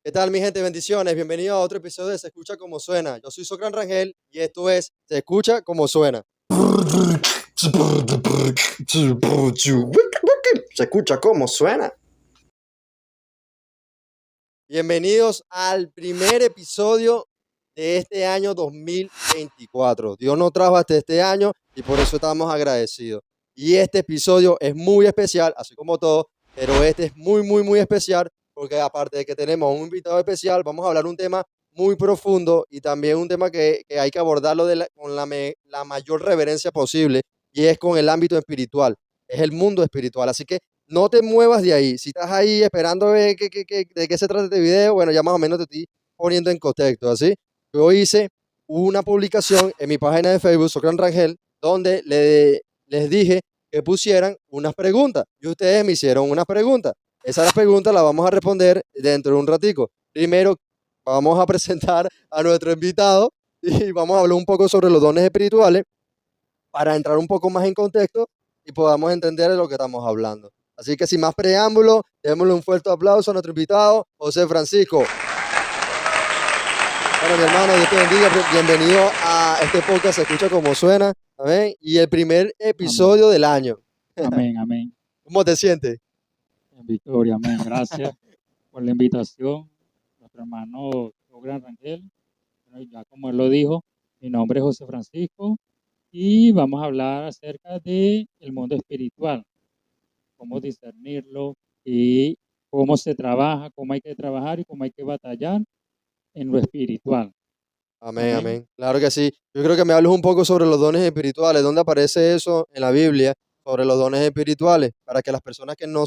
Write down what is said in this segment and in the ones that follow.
¿Qué tal, mi gente? Bendiciones. Bienvenido a otro episodio de Se Escucha Como Suena. Yo soy Socran Rangel y esto es Se Escucha Como Suena. Se escucha como suena. Bienvenidos al primer episodio de este año 2024. Dios nos trajo hasta este año y por eso estamos agradecidos. Y este episodio es muy especial, así como todo, pero este es muy especial porque aparte de que tenemos un invitado especial, vamos a hablar un tema muy profundo y también un tema que hay que abordarlo con la mayor reverencia posible y es con el ámbito espiritual, es el mundo espiritual. Así que no te muevas de ahí. Si estás ahí esperando a ver de qué se trata este video, bueno, ya más o menos te estoy poniendo en contexto, ¿así? Yo hice una publicación en mi página de Facebook, Socran Rangel, donde les dije que pusieran unas preguntas. Y ustedes me hicieron unas preguntas. Esas preguntas las vamos a responder dentro de un ratico. Primero, vamos a presentar a nuestro invitado y vamos a hablar un poco sobre los dones espirituales para entrar un poco más en contexto y podamos entender de lo que estamos hablando. Así que sin más preámbulo, démosle un fuerte aplauso a nuestro invitado, José Francisco. Bueno, mi hermano, Dios te bendiga. Bienvenido a este podcast Se Escucha Como Suena. Amén. Y el primer episodio del año. Amén, amén. ¿Cómo te sientes? En victoria, amén. Gracias por la invitación, nuestro hermano Gran Rangel. Bueno, ya como él lo dijo, mi nombre es José Francisco y vamos a hablar acerca del mundo espiritual, cómo discernirlo y cómo se trabaja, cómo hay que trabajar y cómo hay que batallar en lo espiritual. Amén, Amén. amén. Claro que sí. Yo creo que me hables un poco sobre los dones espirituales. ¿Dónde aparece eso en la Biblia? Sobre los dones espirituales, para que las personas que no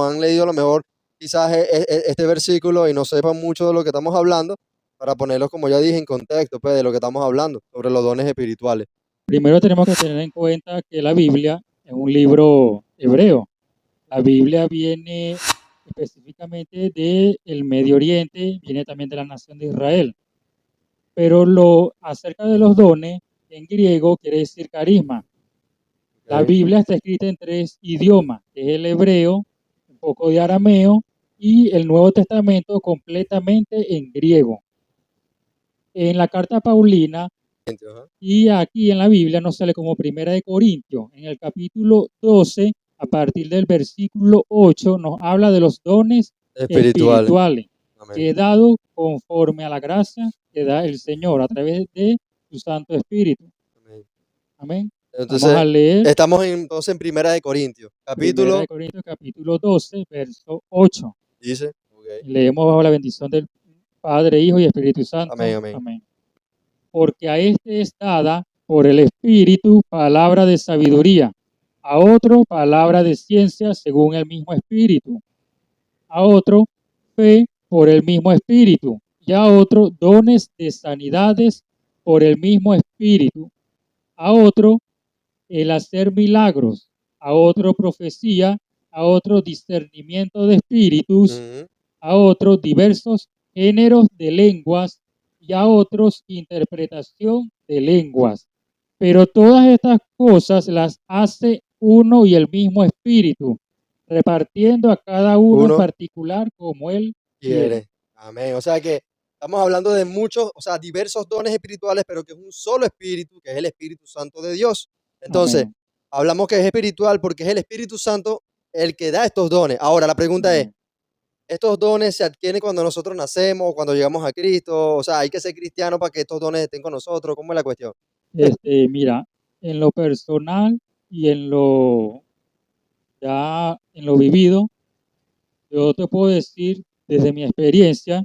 han leído a lo mejor quizás este versículo y no sepan mucho de lo que estamos hablando, para ponerlos, como ya dije, en contexto, pues, de lo que estamos hablando, sobre los dones espirituales. Primero tenemos que tener en cuenta que la Biblia es un libro hebreo. La Biblia viene específicamente del Medio Oriente, viene también de la nación de Israel. Pero acerca de los dones, en griego quiere decir carisma. La Okay. Biblia está escrita en 3 idiomas, que es el hebreo, un poco de arameo y el Nuevo Testamento completamente en griego. En la carta Paulina Ajá. y aquí en la Biblia nos sale como Primera de Corintios, en el capítulo 12, a partir del versículo 8, nos habla de los dones espirituales que he dado conforme a la gracia que da el Señor a través de su Santo Espíritu. Amén. Amén. Entonces, Vamos a leer estamos entonces en Primera de Corintios, Primera capítulo, de Corintios, capítulo 12, verso 8. dice, okay. Leemos bajo la bendición del Padre, Hijo y Espíritu Santo. Amén, amén. Amén. Porque a este es dada por el Espíritu palabra de sabiduría, a otro palabra de ciencia según el mismo Espíritu, a otro fe por el mismo Espíritu, y a otro dones de sanidades por el mismo Espíritu, a otro el hacer milagros, a otro profecía, a otro discernimiento de espíritus, Ujú. a otros diversos géneros de lenguas y a otros interpretación de lenguas. Pero todas estas cosas las hace uno y el mismo espíritu, repartiendo a cada uno en Uno particular como él quiere. quiere. Amén. O sea que estamos hablando de muchos, o sea, diversos dones espirituales, pero que es un solo espíritu, que es el Espíritu Santo de Dios. Entonces, Amén. hablamos que es espiritual porque es el Espíritu Santo el que da estos dones. Ahora, la pregunta es, Amén. ¿estos dones se adquieren cuando nosotros nacemos, cuando llegamos a Cristo? O sea, ¿hay que ser cristiano para que estos dones estén con nosotros? ¿Cómo es la cuestión? Mira, en lo personal y en lo vivido, yo te puedo decir desde mi experiencia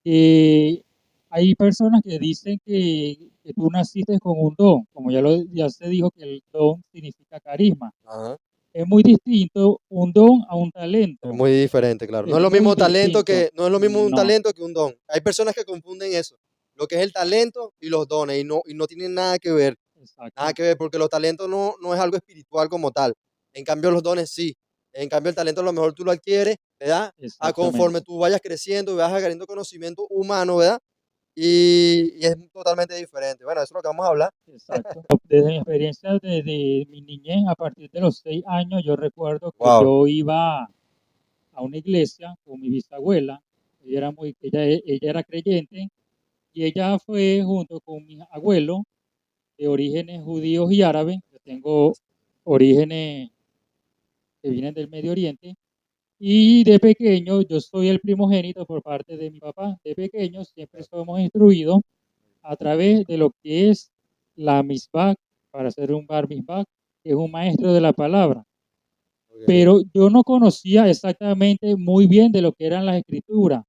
que hay personas que dicen que tú naciste con un don, como ya se dijo que el don significa carisma. Ajá. Es muy distinto un don a un Es talento. muy diferente, claro. No Es es lo muy mismo talento distinto. no es lo mismo un No, talento que un don. Hay personas que confunden eso, lo que es el talento y los dones, y no tienen nada exacto, que ver, porque los talentos no es algo espiritual como tal. En cambio, los dones sí. En cambio, el talento a lo mejor tú lo adquieres, ¿verdad? A conforme exactamente. tú vayas creciendo y vas adquiriendo conocimiento humano, ¿verdad? Y es totalmente diferente. Bueno, eso es lo que vamos a hablar. Exacto. Desde mi experiencia, desde mi niñez, a partir de los 6 años, yo recuerdo que Wow. yo iba a una iglesia con mi bisabuela. ella era creyente y ella fue junto con mis abuelos de orígenes judíos y árabes. Yo tengo orígenes que vienen del Medio Oriente. Y de pequeño, yo soy el primogénito por parte de mi papá. De pequeño siempre somos instruidos a través de lo que es la misbah, para hacer un bar misbah, que es un maestro de la palabra. Ok. Pero yo no conocía exactamente muy bien de lo que eran las escrituras.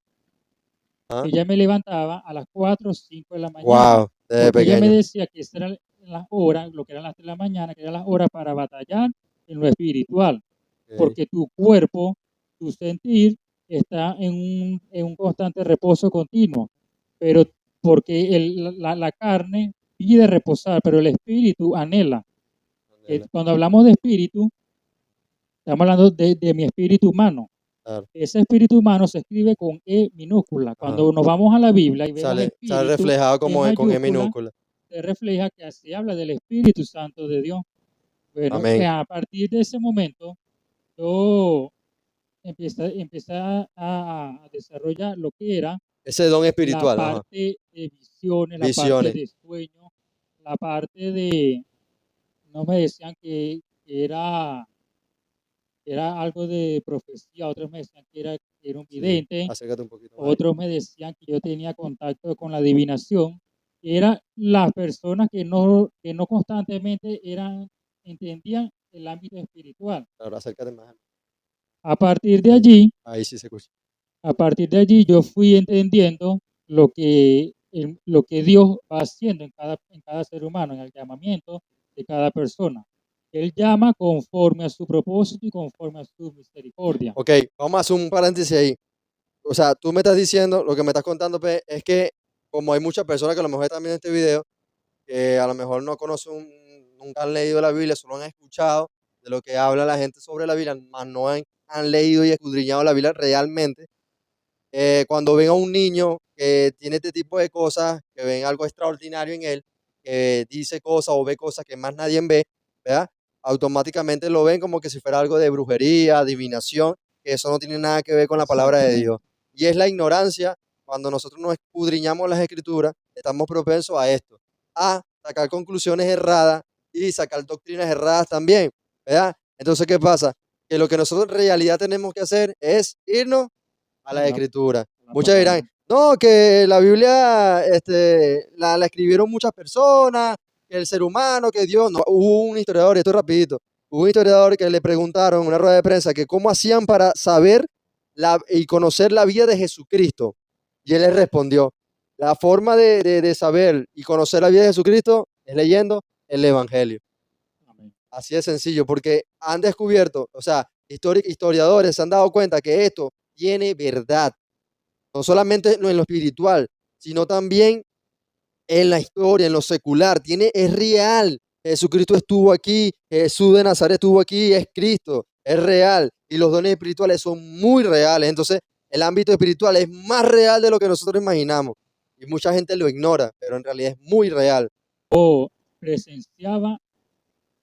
Ah, Ella me levantaba a las 4 o 5 de la mañana, wow, desde porque ella me pequeño. decía que esas eran las horas, lo que eran las 3 de la mañana, que eran las horas para batallar en lo espiritual, Ok. porque tu cuerpo, tu sentir, está en un constante reposo continuo, pero porque la carne pide reposar, pero el espíritu anhela. Candela, Cuando hablamos de espíritu, estamos hablando de mi espíritu humano. claro. Ese espíritu humano se escribe con E minúscula. Ajá. Cuando nos vamos a la Biblia y vemos Sale espíritu reflejado en como con E mayúscula, minúscula. se refleja que se habla del Espíritu Santo de Dios. Bueno, Amén. a partir de ese momento, yo empecé a desarrollar lo que era Ese don la espiritual, ajá. parte de visiones, la parte Visiones. de sueños, la parte de, no me decían que era algo de profecía, otros me decían que era un Sí, vidente, acércate un poquito más ahí. otros me decían que yo tenía contacto con la adivinación, que eran las personas que no constantemente entendían el ámbito espiritual. Claro, acércate más. A partir de Ahí, allí, ahí sí se escucha. a partir de allí yo fui entendiendo lo que Dios va haciendo en cada ser humano, en el llamamiento de cada persona. Él llama conforme a su propósito y conforme a su misericordia. Ok, vamos a hacer un paréntesis ahí. O sea, tú me estás diciendo, lo que me estás contando, Pe, es que como hay muchas personas que a lo mejor están viendo este video, que a lo mejor no conocen, nunca han leído la Biblia, solo han escuchado de lo que habla la gente sobre la Biblia, más no han leído y escudriñado la Biblia realmente. Cuando ven a un niño que tiene este tipo de cosas, que ven algo extraordinario en él, que dice cosas o ve cosas que más nadie ve, ¿verdad? Automáticamente lo ven como que si fuera algo de brujería, adivinación, que eso no tiene nada que ver con la palabra de Exactamente. Dios. Y es la ignorancia, cuando nosotros no escudriñamos las escrituras, estamos propensos a esto, a sacar conclusiones erradas y sacar doctrinas erradas también, ¿verdad? Entonces, ¿qué pasa? Que lo que nosotros en realidad tenemos que hacer es irnos a la escritura. La Muchos dirán, palabra. no, que la Biblia la escribieron muchas personas, que el ser humano, que Dios, no, hubo un historiador, y esto es rapidito, hubo un historiador que le preguntaron en una rueda de prensa que cómo hacían para saber y conocer la vida de Jesucristo. Y él les respondió, la forma de saber y conocer la vida de Jesucristo es leyendo el Evangelio. Amén. Así de sencillo, porque han descubierto, o sea, historiadores se han dado cuenta que esto tiene verdad, no solamente en lo espiritual, sino también en la historia, en lo secular, es real. Jesucristo estuvo aquí, Jesús de Nazaret estuvo aquí, es Cristo, es real. Y los dones espirituales son muy reales. Entonces, el ámbito espiritual es más real de lo que nosotros imaginamos. Y mucha gente lo ignora, pero en realidad es muy real. O presenciaba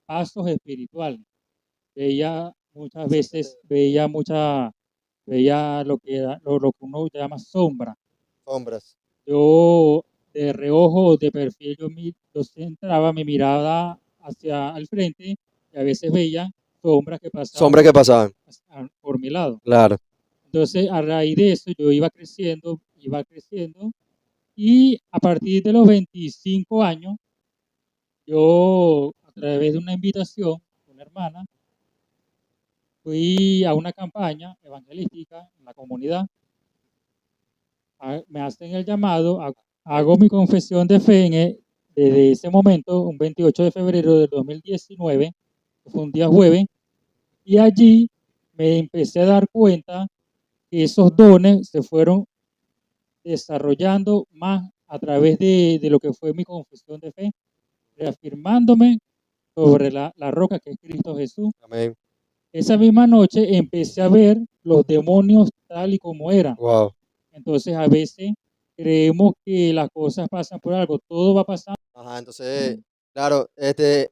pasos espirituales. Veía muchas veces, veía lo que uno llama sombra. Sombras. Yo de reojo o de perfil, yo centraba mi mirada hacia el frente y a veces veía sombras que pasaban Sombras que pasaban. por mi lado. Claro. Entonces, a raíz de eso, yo iba creciendo y a partir de los 25 años, yo, a través de una invitación, una hermana, fui a una campaña evangelística en la comunidad. Me hacen el llamado, hago mi confesión de fe desde ese momento, un 28 de febrero del 2019, que fue un día jueves, y allí me empecé a dar cuenta que esos dones se fueron desarrollando más a través de lo que fue mi confesión de fe, reafirmándome sobre la roca que es Cristo Jesús. Amén. Esa misma noche empecé a ver los demonios tal y como eran. Wow. Entonces a veces creemos que las cosas pasan por algo, todo va pasando. Ajá, entonces, claro, está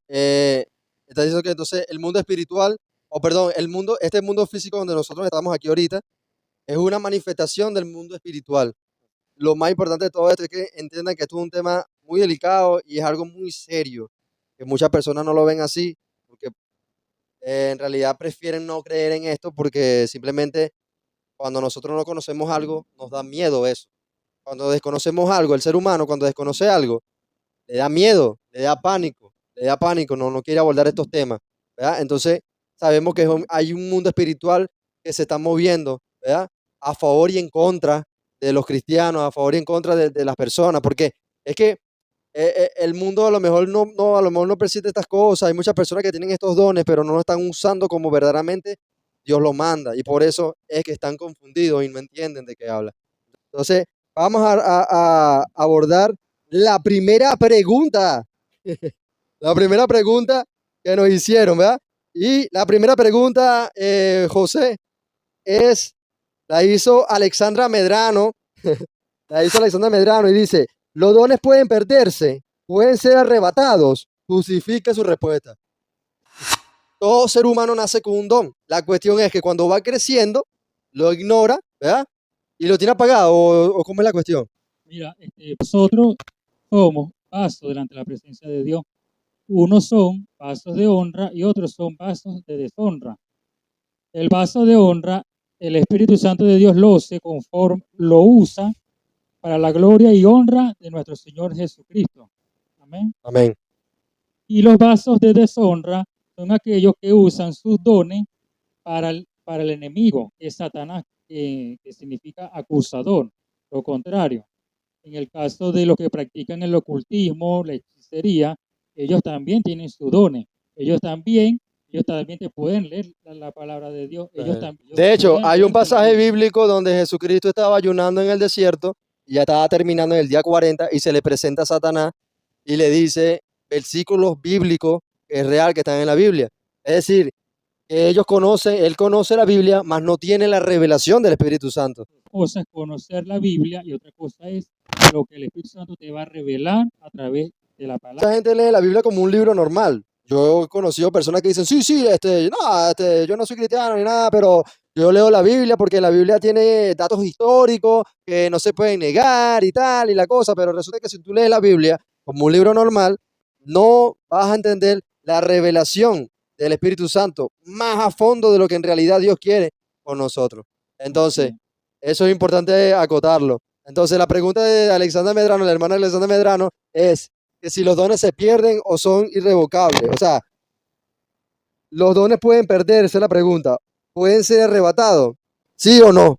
diciendo que entonces el mundo espiritual, o perdón, este mundo físico donde nosotros estamos aquí ahorita, es una manifestación del mundo espiritual. Lo más importante de todo esto es que entiendan que esto es un tema muy delicado y es algo muy serio, que muchas personas no lo ven así, porque en realidad prefieren no creer en esto porque simplemente cuando nosotros no conocemos algo, nos da miedo eso. Cuando desconocemos algo, el ser humano cuando desconoce algo, le da miedo, le da pánico, no quiere abordar estos temas, ¿verdad? Entonces, sabemos que hay un mundo espiritual que se está moviendo, ¿verdad? A favor y en contra de los cristianos, a favor y en contra de las personas, porque es que el mundo a lo mejor a lo mejor no percibe estas cosas, hay muchas personas que tienen estos dones, pero no lo están usando como verdaderamente Dios lo manda, y por eso es que están confundidos y no entienden de qué habla. Entonces, vamos a abordar la primera pregunta. La primera pregunta que nos hicieron, ¿verdad? Y la primera pregunta, José, la hizo Alexandra Medrano. La hizo Alexandra Medrano y dice, ¿los dones pueden perderse? ¿Pueden ser arrebatados? Justifique su respuesta. Todo ser humano nace con un don. La cuestión es que cuando va creciendo, lo ignora, ¿verdad? Y lo tiene apagado, o ¿cómo es la cuestión? Mira, nosotros somos vasos delante de la presencia de Dios. Unos son vasos de honra y otros son vasos de deshonra. El vaso de honra, el Espíritu Santo de Dios lo usa para la gloria y honra de nuestro Señor Jesucristo. Amén. Amén. Y los vasos de deshonra son aquellos que usan sus dones para el enemigo, que es Satanás, que significa acusador. Lo contrario, en el caso de los que practican el ocultismo, la hechicería, ellos también tienen sus dones. Ellos también te pueden leer la palabra de Dios. De hecho, hay un pasaje bíblico donde Jesucristo estaba ayunando en el desierto y ya estaba terminando en el día 40 y se le presenta a Satanás y le dice versículos bíblicos que es real, que están en la Biblia. Es decir, que él conoce la Biblia, mas no tiene la revelación del Espíritu Santo. Una cosa es conocer la Biblia y otra cosa es lo que el Espíritu Santo te va a revelar a través de la palabra. Mucha gente lee la Biblia como un libro normal. Yo he conocido personas que dicen, sí, yo no soy cristiano ni nada, pero yo leo la Biblia porque la Biblia tiene datos históricos que no se pueden negar y tal, y la cosa, pero resulta que si tú lees la Biblia como un libro normal, no vas a entender la revelación del Espíritu Santo más a fondo de lo que en realidad Dios quiere con nosotros. Entonces, eso es importante acotarlo. Entonces, la pregunta de Alexandra Medrano, la hermana de Alexandra Medrano, es que si los dones se pierden o son irrevocables. O sea, los dones pueden perderse, la pregunta. ¿Pueden ser arrebatados? ¿Sí o no?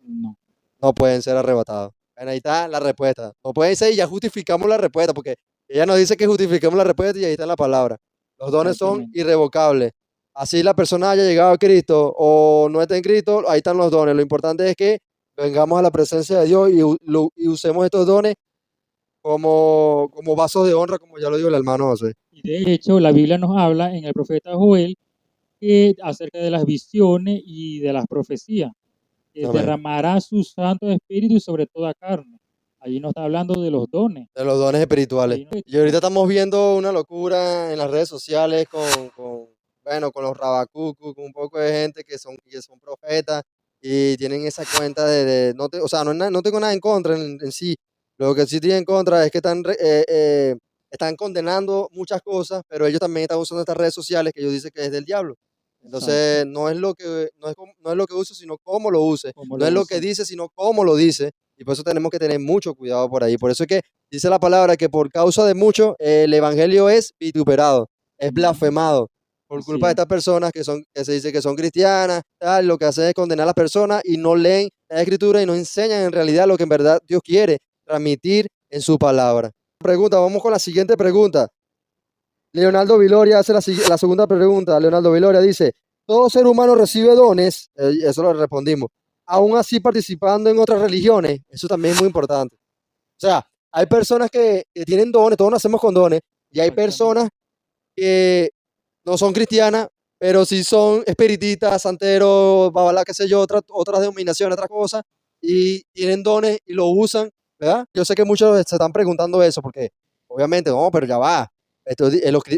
No. No pueden ser arrebatados. Bueno, ahí está la respuesta. No pueden ser y ya justificamos la respuesta, porque ella nos dice que justifiquemos la respuesta y ahí está la palabra. Los dones son irrevocables. Así la persona haya llegado a Cristo o no esté en Cristo, ahí están los dones. Lo importante es que vengamos a la presencia de Dios y usemos estos dones como vasos de honra, como ya lo dijo el hermano José. Y de hecho, la Biblia nos habla en el profeta Joel acerca de las visiones y de las profecías, que derramará su Santo Espíritu sobre toda carne. Allí nos está hablando de los dones. De los dones espirituales. Y ahorita estamos viendo una locura en las redes sociales con los rabacucos, con un poco de gente que son profetas y tienen esa cuenta o sea, no tengo nada en contra en sí. Lo que sí tienen en contra es que están condenando muchas cosas, pero ellos también están usando estas redes sociales que ellos dicen que es del diablo. Entonces, no es lo que use, sino cómo lo use. No es lo que dice, sino cómo lo dice. Y por eso tenemos que tener mucho cuidado por ahí. Por eso es que dice la palabra que por causa de mucho el evangelio es vituperado, es blasfemado. Por culpa de estas personas que se dice que son cristianas, tal, lo que hacen es condenar a las personas y no leen la escritura y no enseñan en realidad lo que en verdad Dios quiere transmitir en su palabra. Vamos con la siguiente pregunta. Leonardo Viloria hace la segunda pregunta. Leonardo Viloria dice, todo ser humano recibe dones, eso lo respondimos, aún así participando en otras religiones, eso también es muy importante. O sea, hay personas que tienen dones, todos nacemos con dones, y hay personas que no son cristianas, pero sí son espiritistas, santeros, babalá, qué sé yo, otras denominaciones, otras cosas, y tienen dones y lo usan, ¿verdad? Yo sé que muchos se están preguntando eso, porque obviamente, no, pero ya va.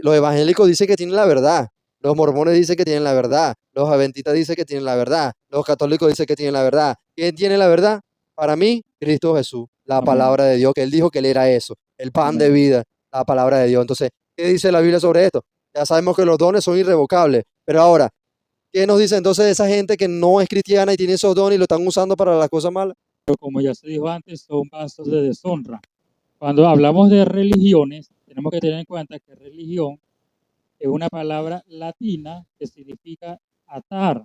Los evangélicos dicen que tienen la verdad Los mormones dicen que tienen la verdad. Los adventistas dicen que tienen la verdad. Los católicos dicen que tienen la verdad. ¿Quién tiene la verdad? Para mí, Cristo Jesús, la Amén. palabra de Dios, que Él dijo que Él era eso, el pan de Amén. vida, la palabra de Dios. Entonces, ¿qué dice la Biblia sobre esto? Ya sabemos que los dones son irrevocables, pero ahora, ¿qué nos dice entonces esa gente que no es cristiana y tiene esos dones y lo están usando para las cosas malas? Pero como ya se dijo antes, son vasos de deshonra. Cuando hablamos de religiones, tenemos que tener en cuenta que religión es una palabra latina que significa atar.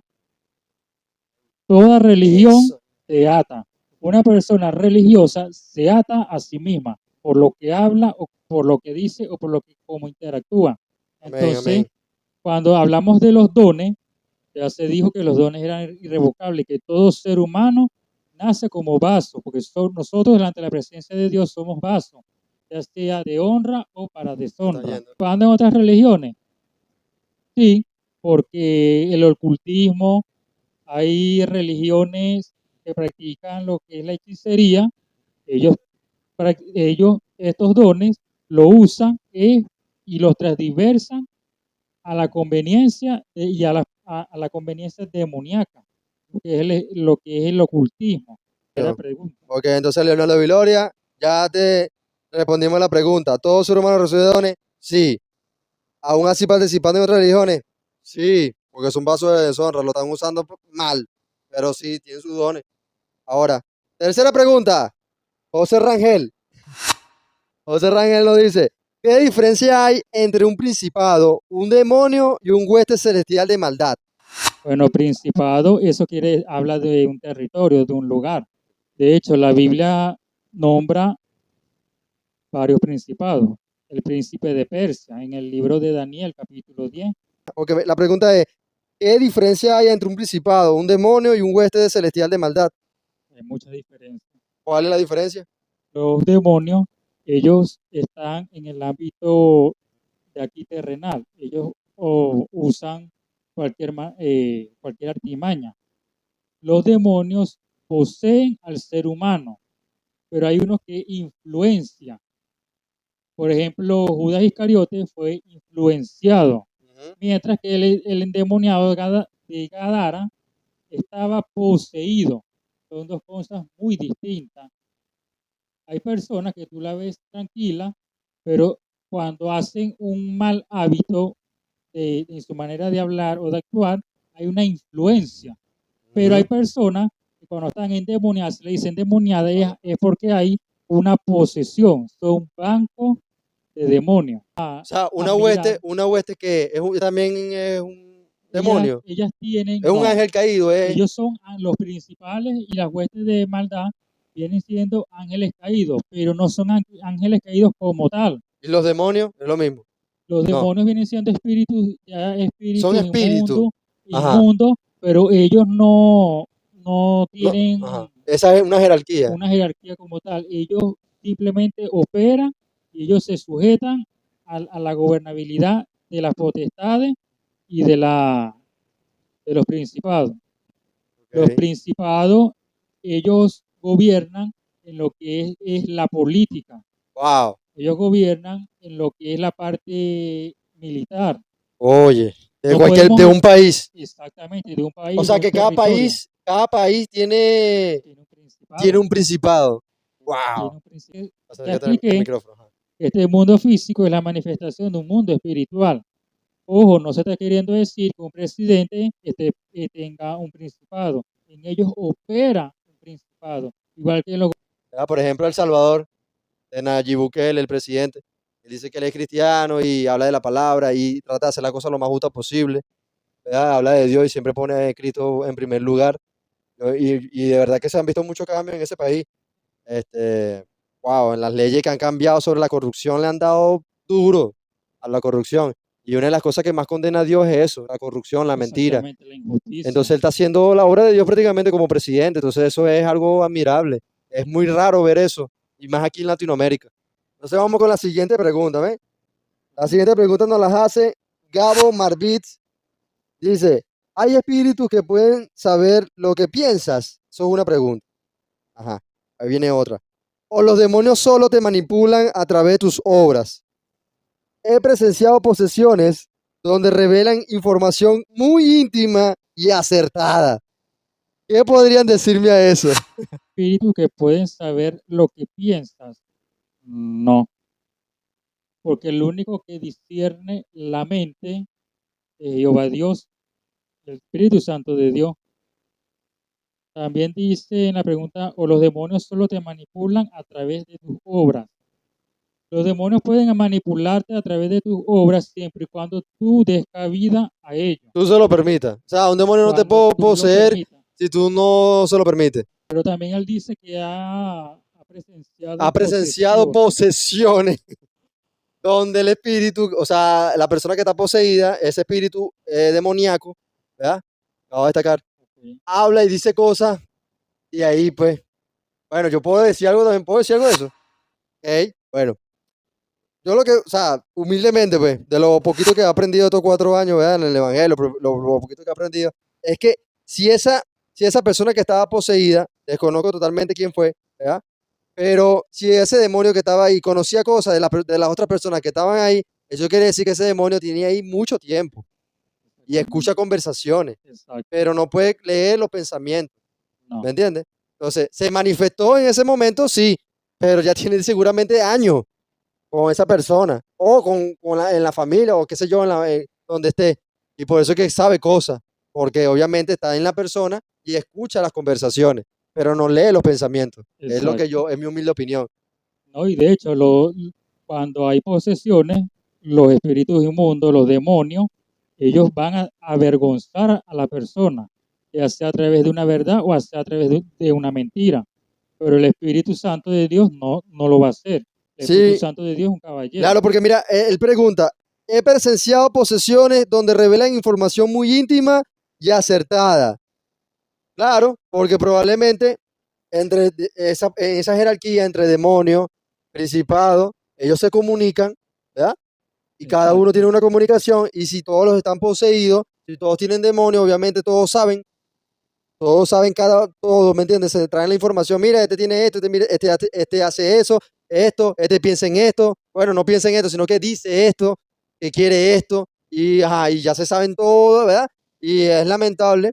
Toda religión Eso. se ata. Una persona religiosa se ata a sí misma por lo que habla o por lo que dice o por lo que como interactúa. Amén, Entonces, amén. cuando hablamos de los dones, ya se dijo que los dones eran irrevocables, que todo ser humano nace como vaso, porque nosotros delante de la presencia de Dios somos vasos, ya sea de honra o para Está deshonra. yendo. ¿Andan otras religiones? Sí, porque el ocultismo, hay religiones que practican lo que es la hechicería, ellos, estos dones lo usan y los transversan a la conveniencia y a la conveniencia demoníaca, lo que es el ocultismo. Era pregunta. Ok, entonces Leonardo Viloria, ya te respondimos la pregunta. ¿Todo ser humano recibe dones? Sí. ¿Aún así participando en otras religiones? Sí, porque es un vaso de deshonra, lo están usando mal, pero sí, tienen sus dones. Ahora, tercera pregunta, José Rangel. José Rangel nos dice, ¿qué diferencia hay entre un principado, un demonio y un hueste celestial de maldad? Bueno, principado, eso habla de un territorio, de un lugar. De hecho, la Biblia nombra varios principados. El príncipe de Persia, en el libro de Daniel, capítulo 10. Porque la pregunta es, ¿qué diferencia hay entre un principado, un demonio y un hueste celestial de maldad? Hay mucha diferencia. ¿Cuál es la diferencia? Los demonios, ellos están en el ámbito de aquí terrenal. Ellos usan cualquier artimaña. Los demonios poseen al ser humano, pero hay unos que influencian. Por ejemplo, Judas Iscariote fue influenciado, mientras que el endemoniado de Gadara estaba poseído. Son dos cosas muy distintas. Hay personas que tú la ves tranquila, pero cuando hacen un mal hábito en su manera de hablar o de actuar, hay una influencia. Pero hay personas que cuando están endemoniadas, le dicen endemoniada, es porque hay una posesión, son bancos de demonios. O sea, una hueste que también es un demonio, Ellas tienen, es un ángel caído, ellos son los principales y las huestes de maldad vienen siendo ángeles caídos, pero no son ángeles caídos como tal. y los demonios es lo mismo. Los No, demonios vienen siendo espíritus, son espíritus espíritus. Ajá. inmundos, pero ellos no No, tienen ajá. Esa es una jerarquía. una jerarquía como tal. Ellos simplemente operan y ellos se sujetan a la gobernabilidad de las potestades y de los principados. Los Ok. principados, ellos gobiernan en lo que es la política. Wow. Ellos gobiernan en lo que es la parte militar. Oye, de No de un país. exactamente, de un país, O de sea un que territorio. cada país tiene, Tiene un principado. tiene un principado. Tiene Wow. un principado. Ya Acércate al expliqué micrófono. Ajá. que este mundo físico es la manifestación de un mundo espiritual. Ojo, no se está queriendo decir que un presidente tenga un principado. En ellos opera un principado. Igual que los Por ejemplo, El Salvador, de Nayib Bukele, el presidente. Él dice que él es cristiano y habla de la palabra y trata de hacer la cosa lo más justa posible. ¿Verdad? Habla de Dios y siempre pone a Cristo en primer lugar. Y de verdad que se han visto muchos cambios en ese país. Wow, en las leyes que han cambiado sobre la corrupción le han dado duro a la corrupción. Y una de las cosas que más condena a Dios es eso, la corrupción, la mentira. exactamente la injusticia. Entonces él está haciendo la obra de Dios prácticamente como presidente. Entonces eso es algo admirable. Es muy raro ver eso. Y más aquí en Latinoamérica. Entonces vamos con la siguiente pregunta, ¿ves? La siguiente pregunta nos la hace Gabo Marbitz. Dice, ¿hay espíritus que pueden saber lo que piensas? Eso es una pregunta. Ajá, ahí viene otra. ¿O los demonios solo te manipulan a través de tus obras? He presenciado posesiones donde revelan información muy íntima y acertada. ¿Qué podrían decirme a eso? Espíritus que pueden saber lo que piensas. No, porque el único que discierne la mente es Jehová Dios, el Espíritu Santo de Dios. También dice en la pregunta, o los demonios solo te manipulan a través de tus obras. Los demonios pueden manipularte a través de tus obras siempre y cuando tú des cabida a ellos. Tú se lo permitas. O sea, un demonio no te Cuando puede tú lo poseer permitas. si tú no se lo permites. Pero también él dice que ha presenciado Ha presenciado posesiones. posesiones donde el espíritu, o sea, la persona que está poseída, ese espíritu demoníaco, ¿verdad? Acabo de destacar, Ok. habla y dice cosas y ahí pues, bueno, yo puedo decir algo también, puedo decir algo de eso. Ok, bueno, yo lo que, o sea, humildemente pues, de lo poquito que he aprendido estos 4 años, ¿verdad? En el evangelio, lo poquito que he aprendido, es que si esa persona que estaba poseída, desconozco totalmente quién fue, ¿verdad? Pero si ese demonio que estaba ahí conocía cosas de las otras personas que estaban ahí, eso quiere decir que ese demonio tenía ahí mucho tiempo y escucha conversaciones, Exacto. pero no puede leer los pensamientos, No. ¿me entiendes? Entonces, se manifestó en ese momento, sí, pero ya tiene seguramente años con esa persona o en la familia o qué sé yo, donde esté. Y por eso es que sabe cosas, porque obviamente está en la persona y escucha las conversaciones, pero no lee los pensamientos. Es lo que Exacto. es mi humilde opinión. ¿No? Y de hecho, cuando hay posesiones, los espíritus inmundos, los demonios, ellos van a avergonzar a la persona, ya sea a través de una verdad o sea a través de una mentira. Pero el Espíritu Santo de Dios no lo va a hacer. El Espíritu Sí, Santo de Dios es un caballero. claro, porque mira, él pregunta, he presenciado posesiones donde revelan información muy íntima y acertada. Claro, porque probablemente en esa jerarquía entre demonios, principados, ellos se comunican, ¿verdad? Y cada uno Exacto. tiene una comunicación, y si todos los están poseídos, si todos tienen demonios, obviamente todos saben todo, ¿me entiendes? Se traen la información, mira, este tiene esto, este hace eso, este piensa en esto, bueno, no piensa en esto, sino que dice esto, que quiere esto, y, ajá, y ya se saben todo, ¿verdad? Y es lamentable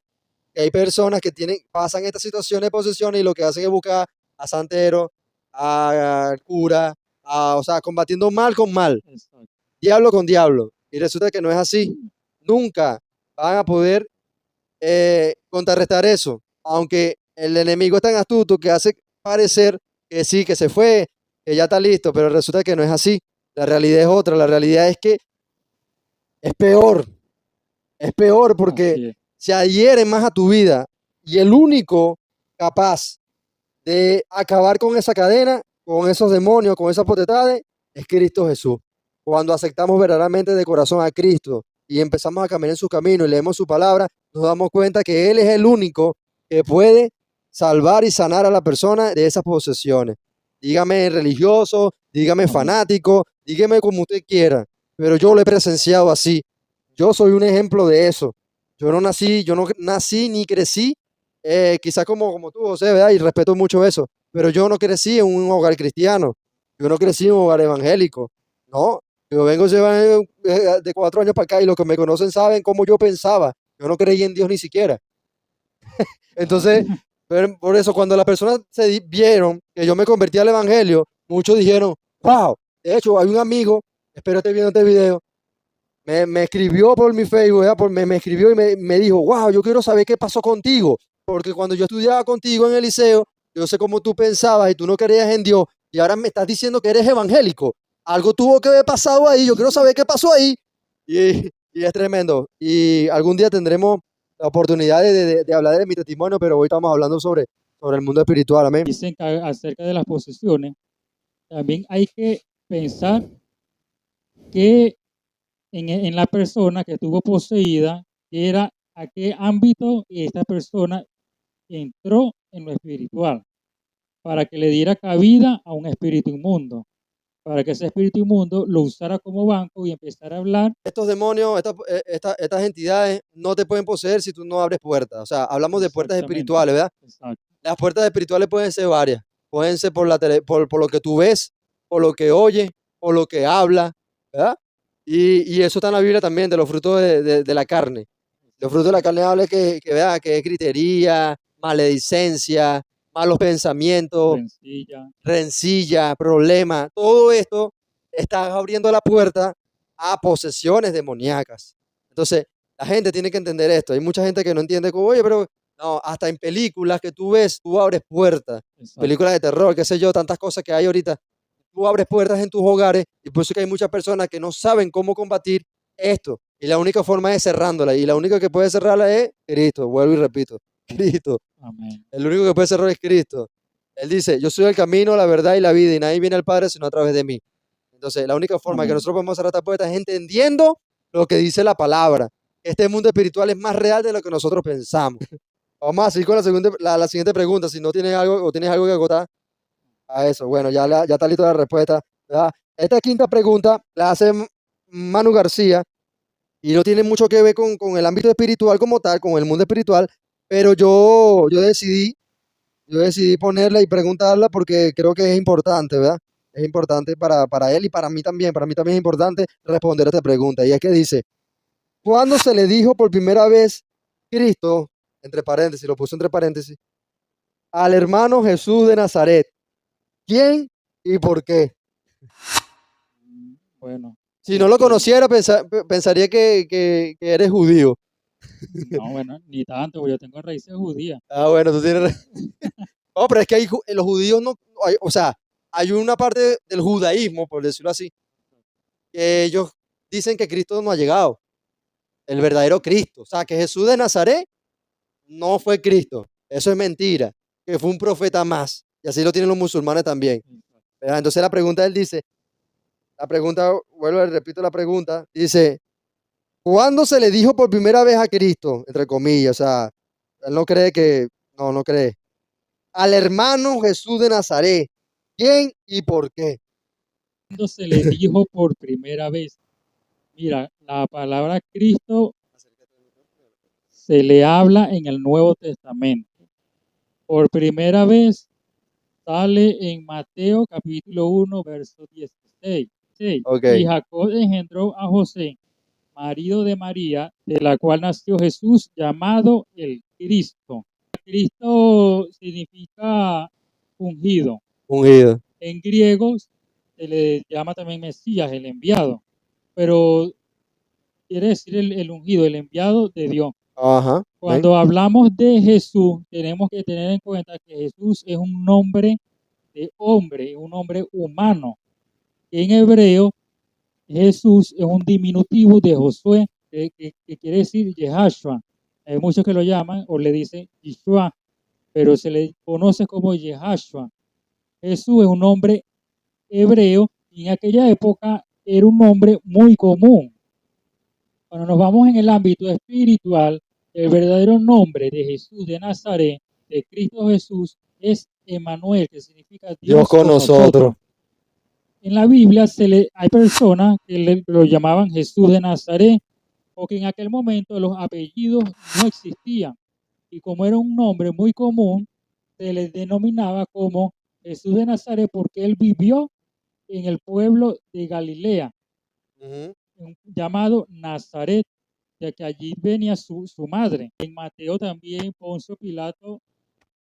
que hay personas que pasan estas situaciones de posesión y lo que hacen es buscar a santero, a cura, o sea, combatiendo mal con mal, Exacto. diablo con diablo. Y resulta que no es así. Nunca van a poder contrarrestar eso, aunque el enemigo es tan astuto que hace parecer que sí, que se fue, que ya está listo, pero resulta que no es así. La realidad es otra, la realidad es que es peor, es peor porque Así es. se adhieren más a tu vida y el único capaz de acabar con esa cadena, con esos demonios, con esas potestades, es Cristo Jesús. Cuando aceptamos verdaderamente de corazón a Cristo y empezamos a caminar en su camino y leemos su palabra, nos damos cuenta que Él es el único que puede salvar y sanar a la persona de esas posesiones. Dígame religioso, dígame Amén. fanático, dígame como usted quiera, pero yo lo he presenciado así. Yo soy un ejemplo de eso. Yo no nací ni crecí, quizás como tú, José, ¿verdad? Y respeto mucho eso, pero yo no crecí en un hogar cristiano, yo no crecí en un hogar evangélico, no, yo vengo de 4 años para acá y los que me conocen saben cómo yo pensaba, yo no creí en Dios ni siquiera. Ah, Entonces, por eso cuando las personas vieron que yo me convertí al evangelio, muchos dijeron, wow, de hecho hay un amigo, espero esté viendo este video, me escribió por mi Facebook, ¿verdad? Me escribió y me dijo, wow, yo quiero saber qué pasó contigo, porque cuando yo estudiaba contigo en el liceo, yo sé cómo tú pensabas y tú no creías en Dios, y ahora me estás diciendo que eres evangélico. Algo tuvo que haber pasado ahí, yo quiero saber qué pasó ahí. Y es tremendo. Y algún día tendremos la oportunidad de hablar de mi testimonio, pero hoy estamos hablando sobre el mundo espiritual, amén. dicen que acerca de las posesiones, también hay que pensar que en la persona que estuvo poseída, que era a qué ámbito esta persona entró en lo espiritual, para que le diera cabida a un espíritu inmundo, para que ese espíritu inmundo lo usara como banco y empezara a hablar. Estos demonios, estas entidades no te pueden poseer si tú no abres puertas. O sea, hablamos de puertas Exactamente. espirituales, ¿verdad? Exacto. Las puertas espirituales pueden ser varias. Pueden ser por lo que tú ves, por lo que oyes, por lo que hablas, ¿verdad? Y eso está en la Biblia también, de los frutos de la carne. Los frutos de la carne habla vea, que es gritería, maledicencia, malos pensamientos, rencilla. rencilla, problema. Todo esto está abriendo la puerta a posesiones demoníacas. Entonces, la gente tiene que entender esto. Hay mucha gente que no entiende como, oye, pero no, hasta en películas que tú ves, tú abres puertas. Exacto. Películas de terror, qué sé yo, tantas cosas que hay ahorita. Tú abres puertas en tus hogares y por eso que hay muchas personas que no saben cómo combatir esto. Y la única forma es cerrándola. Y la única que puede cerrarla es Cristo. Vuelvo y repito. Cristo. Amén. El único que puede cerrar es Cristo. Él dice, yo soy el camino, la verdad y la vida, y nadie viene al Padre sino a través de mí. Entonces, la única forma que Amén. nosotros podemos cerrar esta puerta es entendiendo lo que dice la palabra. Este mundo espiritual es más real de lo que nosotros pensamos. Vamos a seguir con la siguiente pregunta. Si no tienes algo o tienes algo que agotar a eso. Bueno, ya está lista la respuesta, ¿verdad? Esta quinta pregunta la hace Manu García y no tiene mucho que ver con el ámbito espiritual como tal, con el mundo espiritual, pero yo decidí ponerla y preguntarla porque creo que es importante, ¿verdad? Es importante para él y para mí también. Para mí también es importante responder a esta pregunta. Y es que dice, ¿cuándo se le dijo por primera vez Cristo, entre paréntesis, lo puso entre paréntesis, al hermano Jesús de Nazaret? ¿Quién y por qué? Bueno, Si no lo este, conociera, pensaría que eres judío. no, bueno, ni tanto, porque yo tengo raíces judías. Ah, bueno, tú tienes... No, pero es que los judíos no... o sea, hay una parte del judaísmo, por decirlo así, que ellos dicen que Cristo no ha llegado, el verdadero Cristo. O sea, que Jesús de Nazaret no fue Cristo. Eso es mentira, que fue un profeta más. Y así lo tienen los musulmanes también. ¿Verdad? Entonces la pregunta, él dice, la pregunta, vuelvo, repito la pregunta, dice, ¿cuándo se le dijo por primera vez a Cristo? Entre comillas, o sea, él no cree que, no cree. Al hermano Jesús de Nazaret, ¿quién y por qué? Cuando se le dijo por primera vez, mira, la palabra Cristo se le habla en el Nuevo Testamento. Por primera vez sale en Mateo capítulo 1, verso 16. Ok. Y Jacob engendró a José, marido de María, de la cual nació Jesús, llamado el Cristo. Cristo significa ungido. Ungido. En griego se le llama también Mesías, el enviado, pero quiere decir el ungido, el enviado de Dios. Ajá. Ven. Cuando hablamos de Jesús, tenemos que tener en cuenta que Jesús es un nombre de hombre, un hombre humano. En hebreo, Jesús es un diminutivo de Josué, que quiere decir Yehashua. Hay muchos que lo llaman o le dicen Yeshua, pero se le conoce como Yehashua. Jesús es un nombre hebreo y en aquella época era un nombre muy común. Cuando nos vamos en el ámbito espiritual, el verdadero nombre de Jesús de Nazaret, de Cristo Jesús, es Emmanuel, que significa Dios con nosotros. En la Biblia hay personas que lo llamaban Jesús de Nazaret, porque en aquel momento los apellidos no existían. Y como era un nombre muy común, se le denominaba como Jesús de Nazaret porque él vivió en el pueblo de Galilea, llamado Nazaret, ya que allí venía su madre. En Mateo también Poncio Pilato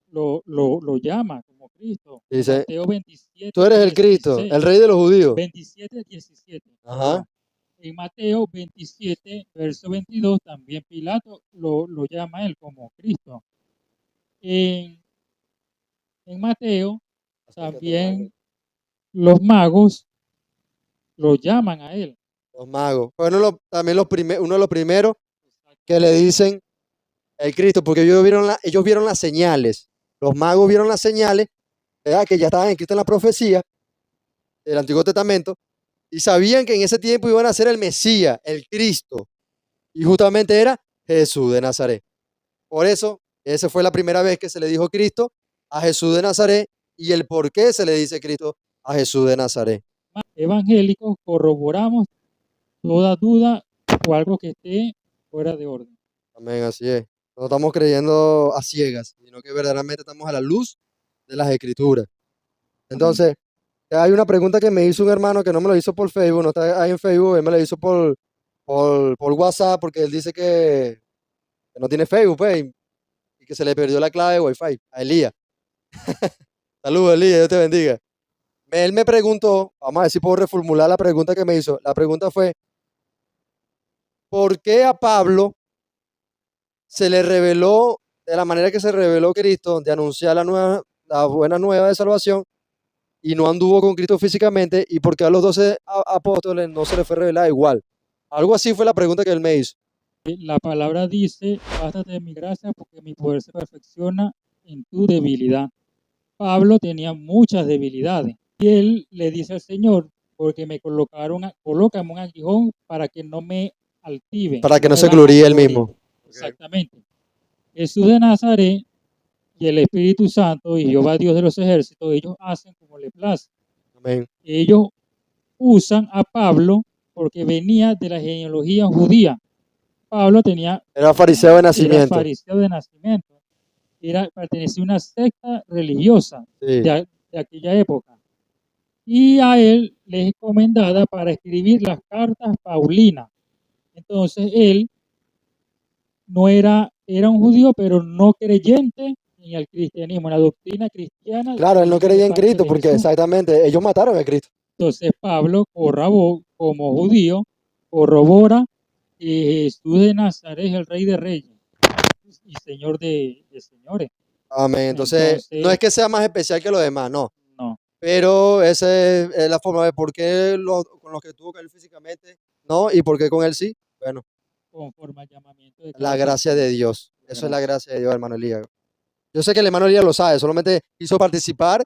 lo llama como Cristo. Dice, Mateo 27, tú eres el Cristo, 16, el rey de los judíos. 27, 17. Ajá. En Mateo 27, verso 22, también Pilato lo llama a él como Cristo. En Mateo también los magos lo llaman a él. Los magos. Bueno, también uno de los primeros que le dicen el Cristo, porque ellos vieron las señales. Los magos vieron las señales, ¿verdad? Que ya estaban escritas en la profecía del Antiguo Testamento y sabían que en ese tiempo iban a ser el Mesías, el Cristo. Y justamente era Jesús de Nazaret. Por eso, esa fue la primera vez que se le dijo Cristo a Jesús de Nazaret y el por qué se le dice Cristo a Jesús de Nazaret. Evangélicos corroboramos toda duda o algo que esté fuera de orden. Amén, así es. No estamos creyendo a ciegas, sino que verdaderamente estamos a la luz de las Escrituras. Entonces, Hay una pregunta que me hizo un hermano que no me lo hizo por Facebook, no está ahí en Facebook, él me lo hizo por WhatsApp porque él dice que no tiene Facebook, pues, y que se le perdió la clave de Wi-Fi a Elías. Saludos, Elías, Dios te bendiga. Él me preguntó, vamos a ver si puedo reformular la pregunta que me hizo. La pregunta fue, ¿por qué a Pablo se le reveló de la manera que se reveló Cristo, de anunciar la buena nueva de salvación, y no anduvo con Cristo físicamente? ¿Y por qué a los 12 apóstoles no se les fue revelada igual? Algo así fue la pregunta que él me hizo. La palabra dice, bástate de mi gracia porque mi poder se perfecciona en tu debilidad. Pablo tenía muchas debilidades y él le dice al Señor, porque colócame un aguijón para que no me altive. Para que no me se gloríe él vanaglorie. mismo. Exactamente. Jesús de Nazaret y el Espíritu Santo y Jehová Dios de los ejércitos, ellos hacen como le place. Amén. Ellos usan a Pablo porque venía de la genealogía judía. Pablo Era fariseo de era nacimiento. fariseo de nacimiento, pertenecía a una secta religiosa Sí. de aquella época. Y a él le es encomendada para escribir las cartas paulinas. Entonces él no era un judío, pero no creyente en el cristianismo, en la doctrina cristiana. Claro, él no venía de creía en parte Cristo de porque Jesús. exactamente ellos mataron a Cristo. Entonces Pablo como judío, corrobora que Jesús de Nazaret es el Rey de Reyes y Señor de señores. Amén. Entonces, no es que sea más especial que los demás, no. No. Pero esa es la forma de por qué con los que tuvo que él físicamente, no, y por qué con él sí. Bueno, conforme al llamamiento de la gracia de Dios. Eso gracia. es la gracia de Dios, hermano Elías. Yo sé que el hermano Elías lo sabe, solamente quiso participar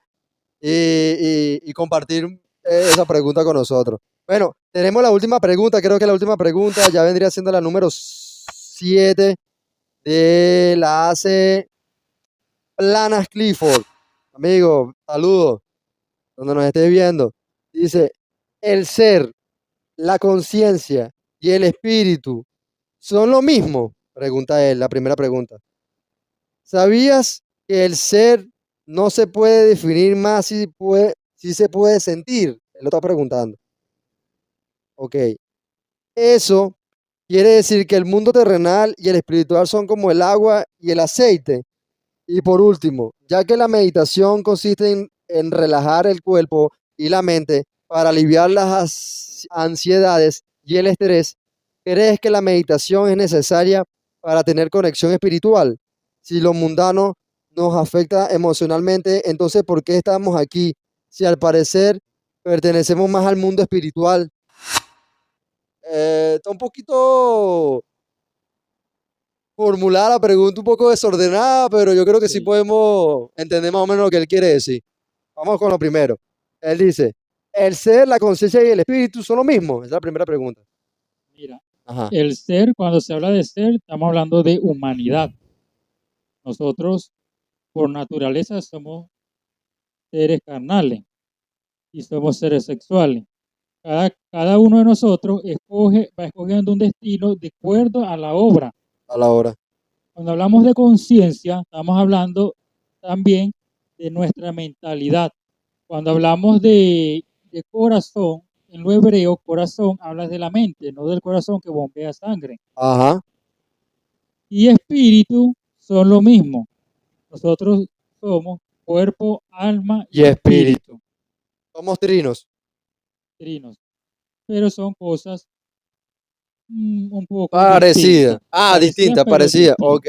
y compartir esa pregunta con nosotros. Bueno, tenemos la última pregunta, creo que la última pregunta ya vendría siendo la número 7 de la AC Planas Clifford. Amigo, saludos, donde nos estés viendo. Dice, el ser, la conciencia y el espíritu son lo mismo, pregunta él, la primera pregunta. ¿Sabías que el ser no se puede definir más si se puede sentir? Él lo está preguntando. Ok. Eso quiere decir que el mundo terrenal y el espiritual son como el agua y el aceite. Y por último, ya que la meditación consiste en relajar el cuerpo y la mente para aliviar las ansiedades y el estrés, ¿crees que la meditación es necesaria para tener conexión espiritual? Si lo mundano nos afecta emocionalmente, entonces ¿por qué estamos aquí? Si al parecer pertenecemos más al mundo espiritual. Está un poquito formulada la pregunta, un poco desordenada, pero yo creo que sí podemos entender más o menos lo que él quiere decir. Vamos con lo primero. Él dice, ¿el ser, la conciencia y el espíritu son lo mismo? Es la primera pregunta. Mira, Ajá. el ser, cuando se habla de ser, estamos hablando de humanidad. Nosotros, por naturaleza, somos seres carnales y somos seres sexuales. Cada uno de nosotros va escogiendo un destino de acuerdo a la obra. A la hora. Cuando hablamos de conciencia, estamos hablando también de nuestra mentalidad. Cuando hablamos de corazón, en lo hebreo, corazón habla de la mente, no del corazón que bombea sangre. Ajá. Y espíritu son lo mismo. Nosotros somos cuerpo, alma y espíritu. Somos trinos. Trinos. Pero son cosas un poco Parecida. distintas. Parecida. Ok.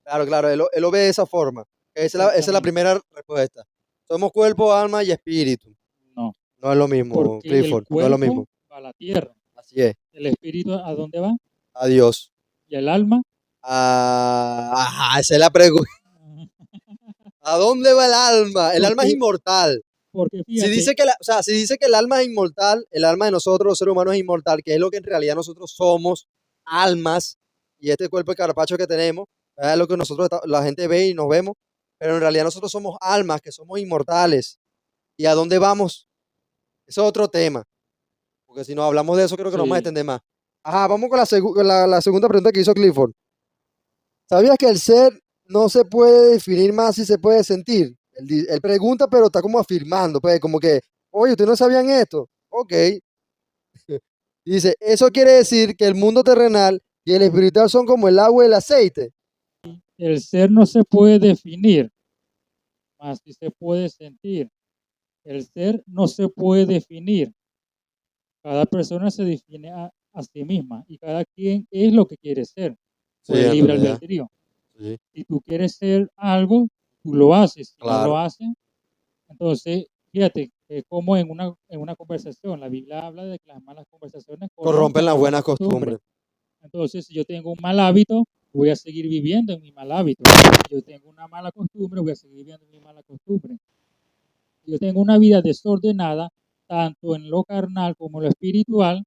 Claro, él lo ve de esa forma. Esa es la primera respuesta. Somos cuerpo, alma y espíritu. No. No es lo mismo, Porque Clifford. el cuerpo No es lo mismo. va a la tierra. Así es. ¿El espíritu a dónde va? A Dios. ¿Y el alma? Ajá, esa es la pregunta. ¿A dónde va el alma? El alma es inmortal. Porque fíjate, Si dice que el alma es inmortal, el alma de nosotros, los seres humanos, es inmortal, que es lo que en realidad nosotros somos, almas, y este cuerpo de carapacho que tenemos, es lo que la gente ve y nos vemos, pero en realidad nosotros somos almas, que somos inmortales. ¿Y a dónde vamos? Eso es otro tema, porque si no hablamos de eso creo que nos vamos a extender más. Ajá, vamos con la segunda pregunta que hizo Clifford. ¿Sabías que el ser no se puede definir más si se puede sentir? Él pregunta, pero está como afirmando, pues, como que, oye, ¿ustedes no sabían esto? Ok. Dice, eso quiere decir que el mundo terrenal y el espiritual son como el agua y el aceite. El ser no se puede definir, mas sí se puede sentir. El ser no se puede definir. Cada persona se define a sí misma y cada quien es lo que quiere ser Sí, por el en libre realidad. albedrío. Sí, Si tú quieres ser algo, tú lo haces. Si no lo claro. haces, entonces, fíjate, como en una conversación, la Biblia habla de que las malas conversaciones Corrompen corrompen las las buenas buenas costumbres. costumbres. Entonces, si yo tengo un mal hábito, voy a seguir viviendo en mi mal hábito. Si yo tengo una mala costumbre, voy a seguir viviendo en mi mala costumbre. Si yo tengo una vida desordenada, tanto en lo carnal como en lo espiritual,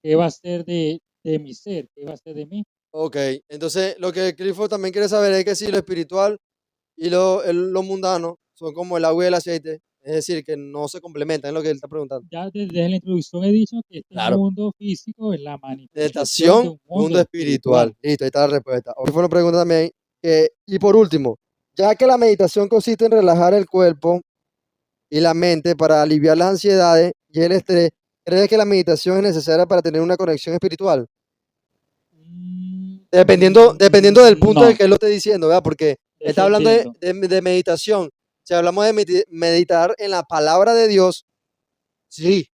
¿qué va a ser de mi ser? ¿Qué va a ser de mí? Ok, entonces lo que Clifford también quiere saber es que si lo espiritual y lo mundano son como el agua y el aceite, es decir, que no se complementan, es lo que él está preguntando. Ya desde la introducción he dicho que este Claro. mundo físico es la manifestación de Meditación, un mundo mundo espiritual. espiritual. Listo, ahí está la respuesta. Clifford nos pregunta también que, y por último, ya que la meditación consiste en relajar el cuerpo y la mente para aliviar las ansiedades y el estrés, ¿crees que la meditación es necesaria para tener una conexión espiritual? Dependiendo del punto del No, que él lo esté diciendo, ¿verdad? Porque él está hablando dependiendo. de meditación. Si hablamos de meditar en la palabra de Dios, sí,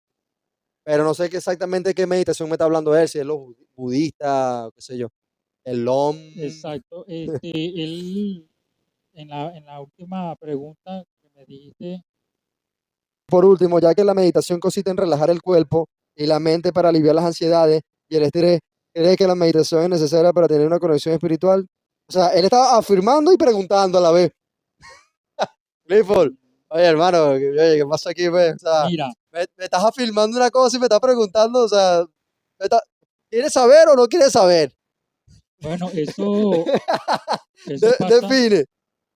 pero no sé exactamente qué meditación me está hablando él, si es lo budista, qué sé yo, el OM. Exacto. Él, en la última pregunta que me dijiste, Por último, ya que la meditación consiste en relajar el cuerpo y la mente para aliviar las ansiedades y el estrés, ¿cree que la meditación es necesaria para tener una conexión espiritual? O sea, él estaba afirmando y preguntando a la vez. Clifford, mm, oye hermano, oye, ¿qué pasa aquí, pues? O sea, mira, me estás afirmando una cosa y me estás preguntando, o sea, ¿quieres saber o no quieres saber? bueno, eso pasa, Define.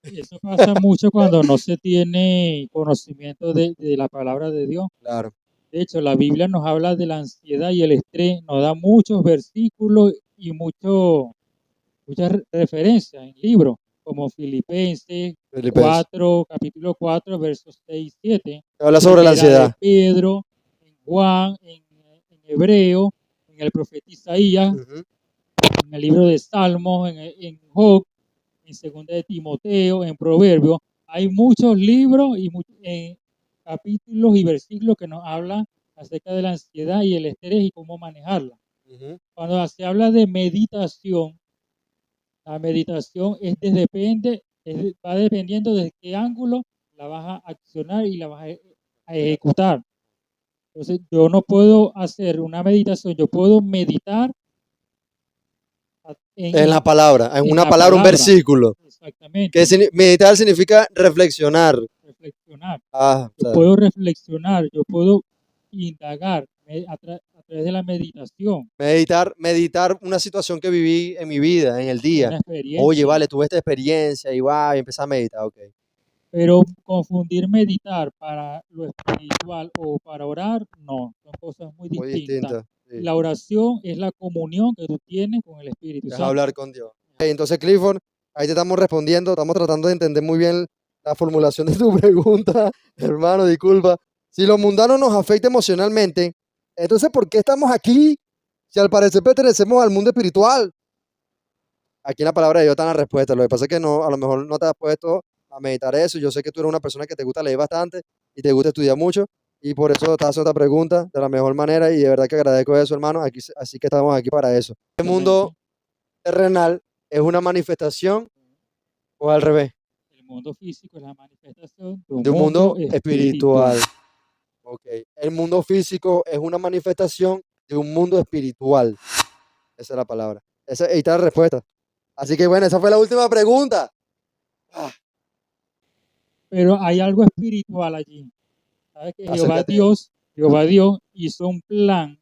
eso pasa mucho cuando no se tiene conocimiento de la palabra de Dios. Claro. De hecho, la Biblia nos habla de la ansiedad y el estrés, nos da muchos versículos y muchas referencias en libros, como Filipenses Filipenses. 4, capítulo 4, versos 6 y 7, Habla sobre la Primera de ansiedad. Pedro, en Juan, en Hebreo, en el profeta Isaías, Ujú. en el libro de Salmos, en Job, en Segunda de Timoteo, en Proverbios. Hay muchos libros y capítulos y versículos que nos hablan acerca de la ansiedad y el estrés y cómo manejarla. Ujú. Cuando se habla de meditación, la meditación va dependiendo de qué ángulo la vas a accionar y la vas a ejecutar. Entonces, yo no puedo hacer una meditación, yo puedo meditar En la palabra, en en una la palabra, un palabra, versículo. exactamente, Meditar significa reflexionar. reflexionar. Ah, o Yo sea, puedo reflexionar, yo puedo indagar a través de la meditación, meditar una situación que viví en mi vida, en el día. una Oye, experiencia. vale, tuve esta experiencia y va, y empecé a meditar, ok. Pero confundir meditar para lo espiritual o para orar, no, son cosas muy Muy distintas. distinta. Sí. La oración es la comunión que tú tienes con el Espíritu Es Santo. hablar con Dios. Ok, entonces, Clifford, ahí te estamos respondiendo, estamos tratando de entender muy bien la formulación de tu pregunta, hermano, disculpa. Si lo mundano nos afecta emocionalmente, entonces, ¿por qué estamos aquí? Si al parecer pertenecemos al mundo espiritual. Aquí en la palabra de Dios está la respuesta. Lo que pasa es que no, a lo mejor no te has puesto a meditar eso. Yo sé que tú eres una persona que te gusta leer bastante y te gusta estudiar mucho. Y por eso te hago esta pregunta de la mejor manera. Y de verdad que agradezco eso, hermano. Aquí, así que estamos aquí para eso. El mundo Exactamente. terrenal es una manifestación o al revés, El mundo físico es la manifestación de un de un mundo mundo espiritual. espiritual. Ok. El mundo físico es una manifestación de un mundo espiritual. Esa es la palabra. Ahí está la respuesta. Así que bueno, esa fue la última pregunta. Ah, Pero hay algo espiritual allí. ¿Sabes que acércate. Jehová Dios hizo un plan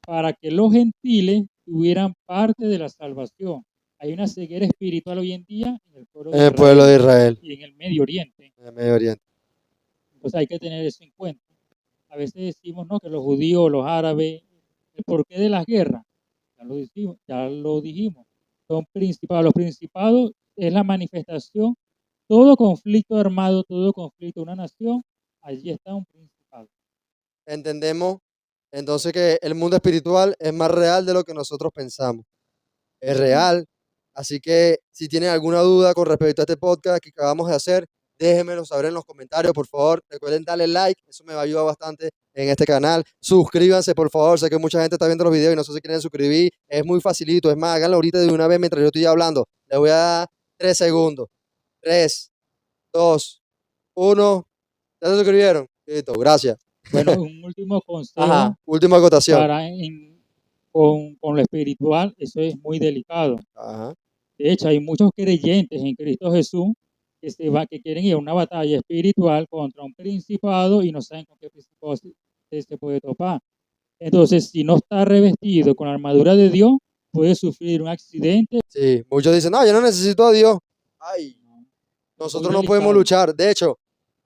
para que los gentiles tuvieran parte de la salvación? Hay una ceguera espiritual hoy en día en el pueblo En de el pueblo Israel de Israel, y en el Medio Oriente. en el Medio Oriente. Entonces hay que tener eso en cuenta. A veces decimos, ¿no?, que los judíos, los árabes, el porqué de las guerras, ya lo dijimos, son principados. Los principados es la manifestación todo conflicto armado, todo conflicto de una nación, allí está un principado. Entendemos entonces que el mundo espiritual es más real de lo que nosotros pensamos. Es real. Así que si tienen alguna duda con respecto a este podcast que acabamos de hacer, déjenmelo saber en los comentarios, por favor. Recuerden darle like, eso me va a ayudar bastante en este canal. Suscríbanse, por favor. Sé que mucha gente está viendo los videos y no sé si quieren suscribir. Es muy facilito. Es más, háganlo ahorita de una vez mientras yo estoy hablando. Les voy a dar 3 segundos. 3, 2, 1. ¿Ya se suscribieron? Listo, gracias. Bueno, un último consejo Ajá, última acotación. para con lo espiritual, eso es muy delicado. Ajá. De hecho, hay muchos creyentes en Cristo Jesús que quieren ir a una batalla espiritual contra un principado y no saben con qué principado se puede topar. Entonces, si no está revestido con la armadura de Dios, puede sufrir un accidente. Sí, muchos dicen, no, yo no necesito a Dios. Ay, nosotros no podemos luchar. De hecho,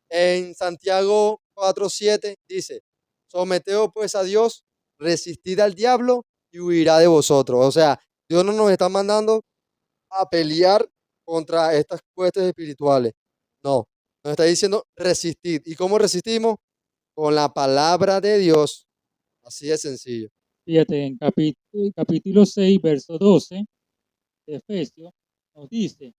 en Santiago 4:7 dice, someteos pues a Dios, resistid al diablo y huirá de vosotros. O sea, Dios no nos está mandando a pelear contra estas huestes espirituales. No, nos está diciendo resistid. ¿Y cómo resistimos? Con la palabra de Dios. Así de sencillo. Fíjate, en capítulo 6, verso 12 de Efesios, nos dice,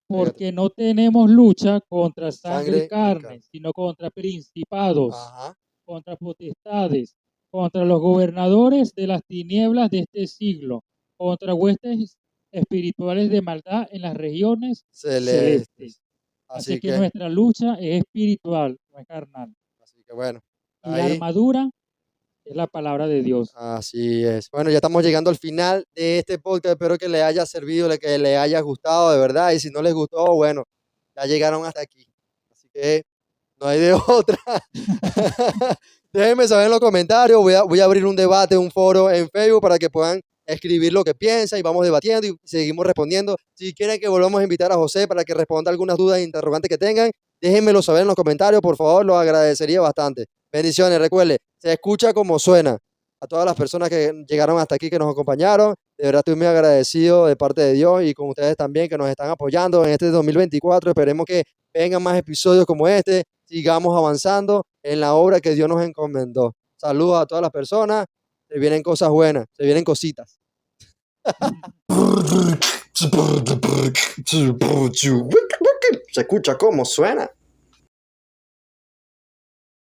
porque no tenemos lucha contra sangre y carne, sino contra principados, Ajá. contra potestades, contra los gobernadores de las tinieblas de este siglo, contra huestes espirituales de maldad en las regiones celestes. Así que nuestra lucha es espiritual, no es carnal. Así que bueno. Y la armadura es la palabra de Dios. Así es. Bueno, ya estamos llegando al final de este podcast. Espero que les haya servido, que les haya gustado de verdad. Y si no les gustó, bueno, ya llegaron hasta aquí. Así que no hay de otra. Déjenme saber en los comentarios. Voy a abrir un debate, un foro en Facebook para que puedan escribir lo que piensan y vamos debatiendo y seguimos respondiendo. Si quieren que volvamos a invitar a José para que responda algunas dudas e interrogantes que tengan, déjenmelo saber en los comentarios, por favor, lo agradecería bastante. Bendiciones, recuerde, se escucha como suena. A todas las personas que llegaron hasta aquí, que nos acompañaron, de verdad estoy muy agradecido de parte de Dios y con ustedes también que nos están apoyando en este 2024. Esperemos que vengan más episodios como este, sigamos avanzando en la obra que Dios nos encomendó. Saludos a todas las personas, se vienen cosas buenas, se vienen cositas. Se escucha como suena.